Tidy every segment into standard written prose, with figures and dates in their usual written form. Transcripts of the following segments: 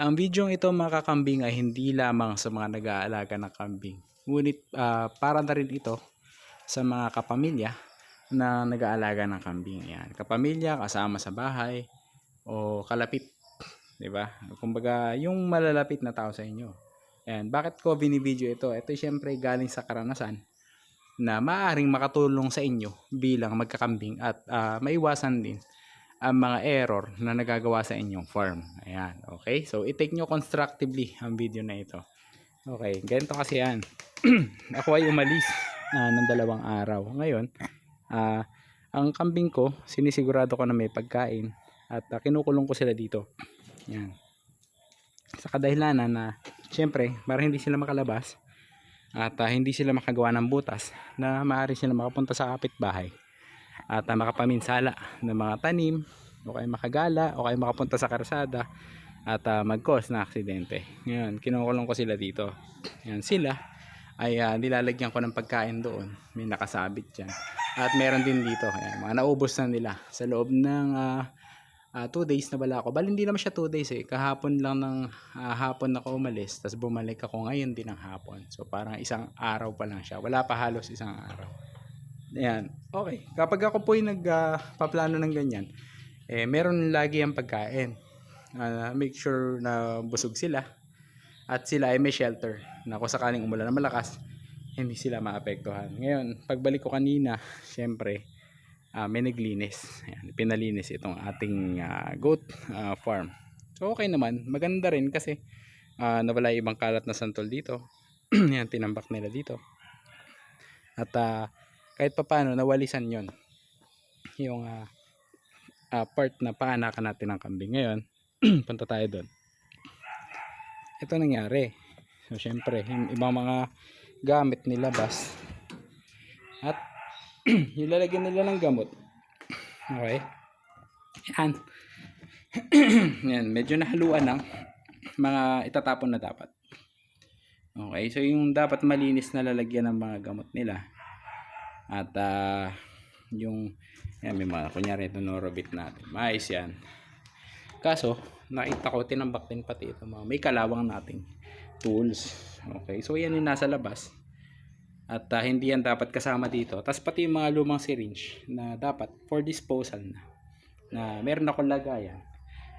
Ang video ito mga kakambing ay hindi lamang sa mga nag-aalaga ng kambing. Ngunit para na rin ito sa mga kapamilya na nag-aalaga ng kambing. Yan. Kapamilya, kasama sa bahay o kalapit, 'di ba? Kumbaga, yung malalapit na tao sa inyo. Yan. Bakit ko binibideo ito? Ito syempre galing sa karanasan na maaaring makatulong sa inyo bilang magkakambing at maiwasan din ang mga error na nagagawa sa inyong farm. Ayan, okay? So, i-take nyo constructively ang video na ito. Okay, ganito kasi yan. Ako ay umalis ng 2 araw. Ngayon, ang kambing ko, sinisigurado ko na may pagkain at kinukulong ko sila dito. Yan. Sa kadahilanan na, syempre, para hindi sila makalabas at hindi sila makagawa ng butas na maaari sila makapunta sa kapitbahay at makapaminsala ng mga tanim o kaya makagala o kaya makapunta sa karsada at mag-cause na aksidente. Ngayon, kinukulong ko sila dito. Yan, sila ay nilalagyan ko ng pagkain doon. May nakasabit dyan. At meron din dito. Ayan, mga naubos na nila sa loob ng 2 days na wala ako. Bali hindi naman siya 2 days eh. Kahapon lang ng hapon ako umalis. Tapos bumalik ako ngayon din ng hapon. So parang 1 araw pa lang siya. Wala pa halos 1 araw. Ayan. Okay. Kapag ako po yung nagpaplano ng ganyan, meron lagi ang pagkain. Make sure na busog sila. At sila ay may shelter. Na kung sakaling umulan na malakas, hindi sila maapektuhan. Ngayon, pagbalik ko kanina, syempre, may naglinis. Ayan, pinalinis itong ating goat farm. So okay naman. Maganda rin kasi nawala yung ibang kalat na santol dito. Yan, tinambak nila dito. At kahit papano nawalisan yon yung part na paanakan natin ng kambing. Ngayon punta tayo doon. Ito nangyari. So syempre yung ibang mga gamit nilabas at yung lalagyan nila ng gamot. Okay, yan. Yan, medyo nahaluan ng mga itatapon na dapat. Okay, so yung dapat malinis na lalagyan ng mga gamot nila at yung yan, may mga kunyari ito norobit natin, mais yan. Kaso nakita ko tinambak din pati ito mga may kalawang nating tools. Okay, so yan yung nasa labas at hindi yan dapat kasama dito. Tapos pati yung mga lumang syringe na dapat for disposal na meron akong lagayan,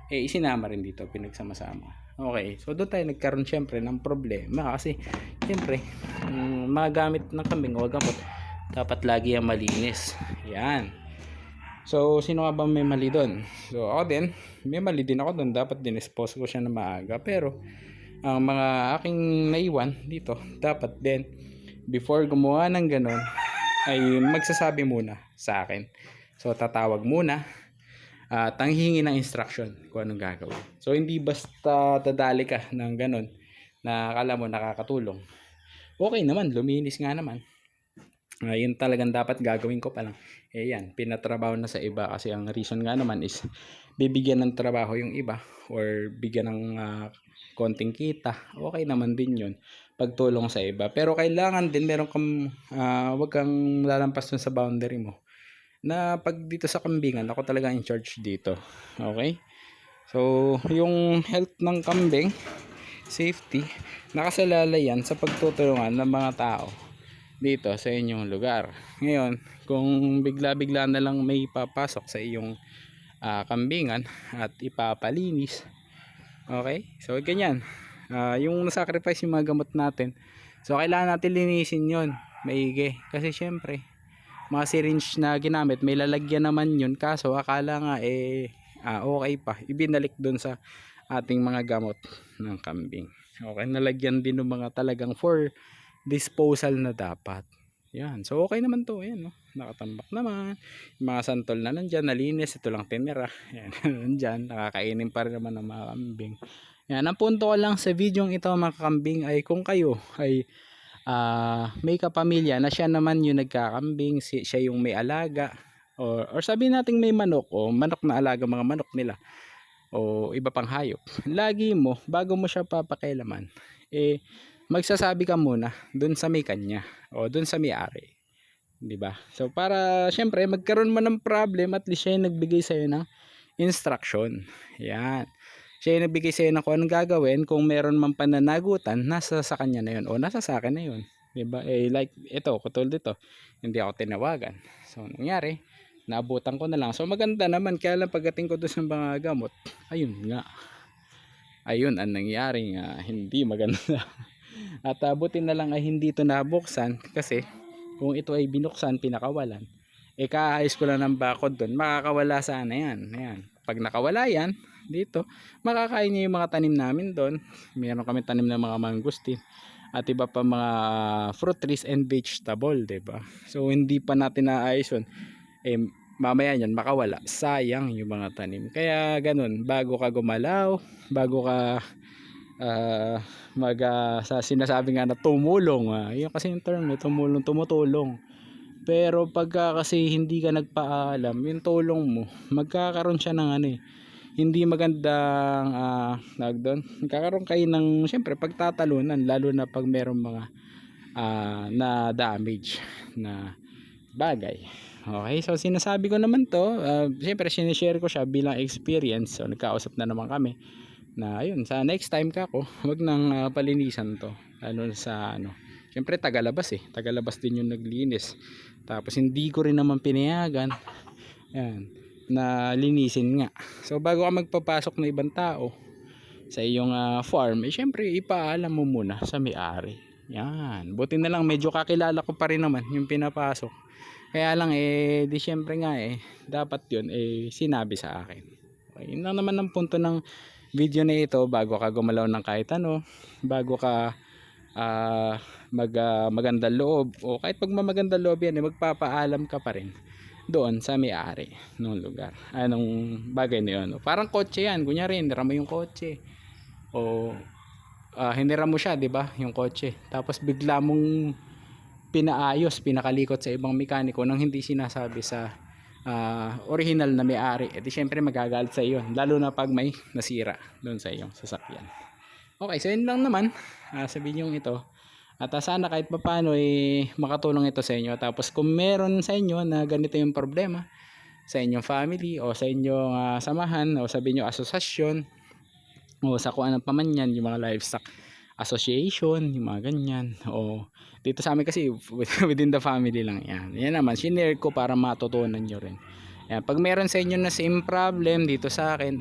isinama rin dito, pinagsama-sama. Okay, so doon tayo nagkaroon syempre ng problema kasi syempre mga gamit ng kambing o gamot dapat lagi yung malinis. Yan. So sino nga ba may mali doon? So ako din, may mali din ako doon. Dapat dinispose ko siya na maaga. Pero ang mga aking naiwan dito, dapat din before gumawa ng ganun ay magsasabi muna sa akin. So tatawag muna at hihingi ng instruction kung anong gagawin. So hindi basta dadali ka ng ganun na akala mo nakakatulong. Okay naman, luminis nga naman. Yun talagang dapat gagawin ko pa lang. Yan, pinatrabaho na sa iba kasi ang reason nga naman is bibigyan ng trabaho yung iba or bigyan ng konting kita. Okay naman din yun, pagtulong sa iba. Pero kailangan din meron kang wag kang lalampas dun sa boundary mo. Na pag dito sa kambingan, ako talaga in charge dito. Okay? So, yung health ng kambing, safety, nakasalalay yan sa pagtutulungan ng mga tao dito sa inyong lugar. Ngayon, kung bigla-bigla na lang may papasok sa iyong kambingan at ipapalinis, okay? So ganyan, yung nasacrifice yung mga gamot natin, so kailangan natin linisin yon maigi kasi syempre mga syringe na ginamit may lalagyan naman yun, kaso akala nga okay pa, ibinalik dun sa ating mga gamot ng kambing. Okay, nalagyan din ng mga talagang for disposal na dapat. Yan. So okay naman to. Yan, no? Nakatambak naman. Yung mga santol na nandyan, nalinis. Ito lang tinira. Yan. Nandyan. Nakakainin pa rin naman ng mga kambing. Yan. Ang punto ko lang sa video ito mga kambing ay kung kayo ay may kapamilya na siya naman yung nagkakambing, siya yung may alaga. Or sabihin natin may manok o manok na alaga, mga manok nila. O iba pang hayop. Lagi mo, bago mo siya papakailaman, magsasabi ka muna dun sa may kanya o dun sa may-ari, 'di ba? So para syempre magkaroon man ng problem, at least siya yung nagbigay sa iyo ng instruction. Yan. Siya yung nagbigay sa'yo ng kung anong gagawin. Kung meron man pananagutan, nasa sa kanya na yun o nasa sa akin na yun. Diba? Eh, like ito, katulad dito, hindi ako tinawagan. So nangyari, naabutan ko na lang. So maganda naman, kaya lang pagdating ko doon sa mga gamot, ayun nga, ayun ang nangyari nga, hindi maganda. At buti na lang ay hindi ito nabuksan, kasi kung ito ay binuksan, pinakawalan, eh kaayos ko lang ng bakod doon, makakawala sana yan. Ayan. Pag nakawala yan dito, makakain niya yung mga tanim namin doon. Meron kami tanim ng mga mangustin at iba pa mga fruit trees and vegetable, 'di ba? So hindi pa natin naayos yun, eh mamaya yan makawala, sayang yung mga tanim. Kaya ganun, bago ka gumalaw, bago ka sa sinasabi nga na tumulong, yun kasi yung term, tumulong, tumutulong. Pero pagka kasi hindi ka nagpaalam, yung tulong mo, magkakaroon siya ng ano, hindi magandang tawag doon. Magkakaroon kayo ng siyempre pagtatalunan, lalo na pag merong mga na damage na bagay. Okay, so sinasabi ko naman to, siyempre sinishare ko siya bilang experience. So nagkausap na naman kami na ayun, sa next time ka ko, wag nang palinisan to. Ano sa ano, siyempre tagalabas tagalabas din yung naglinis. Tapos hindi ko rin naman pinayagan, yan, na linisin nga. So bago ka magpapasok ng ibang tao sa iyong farm, eh syempre ipaalam mo muna sa may-ari. Yan, buti na lang medyo kakilala ko pa rin naman yung pinapasok. Kaya lang di syempre nga dapat yun sinabi sa akin. Okay, yun lang naman ang punto ng video na ito. Bago ka gumalaw ng kahit ano, bago ka magandang loob, o kahit pag mamagandang loob yan, magpapaalam ka pa rin doon sa may-ari ng lugar, anong bagay na yun. Parang kotse yan, kunyari hinira mo yung kotse, o hinira mo siya, 'di ba, yung kotse, tapos bigla mong pinaayos, pinakalikot sa ibang mekaniko nang hindi sinasabi sa original na may-ari, edi syempre magagalit sa iyo, lalo na pag may nasira doon sa iyong sasakyan. Okay, so yun lang naman sa video ito. At sana kahit papaano makatulong ito sa inyo. Tapos kung meron sa inyo na ganito yung problema sa inyong family o sa inyong samahan o sabihin nyo asosasyon o sa kung ano pa man yan, yung mga livestock association, yung mga ganyan, o dito sa amin kasi within the family lang yan. Yan naman, sinare ko para matutunan nyo rin. Yan, pag meron sa inyo na same problem dito sa akin,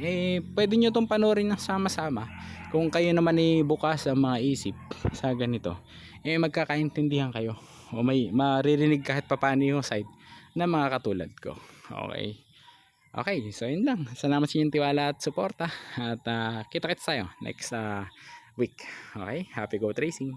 pwede nyo itong panoorin ng sama-sama. Kung kayo naman bukas sa mga isip sa ganito, magkakaintindihan kayo o may maririnig kahit papaano yung side na mga katulad ko. Okay. Okay, so yun lang. Salamat sa inyong tiwala at suporta. At kita-kits tayo next week. Okay, happy goat racing.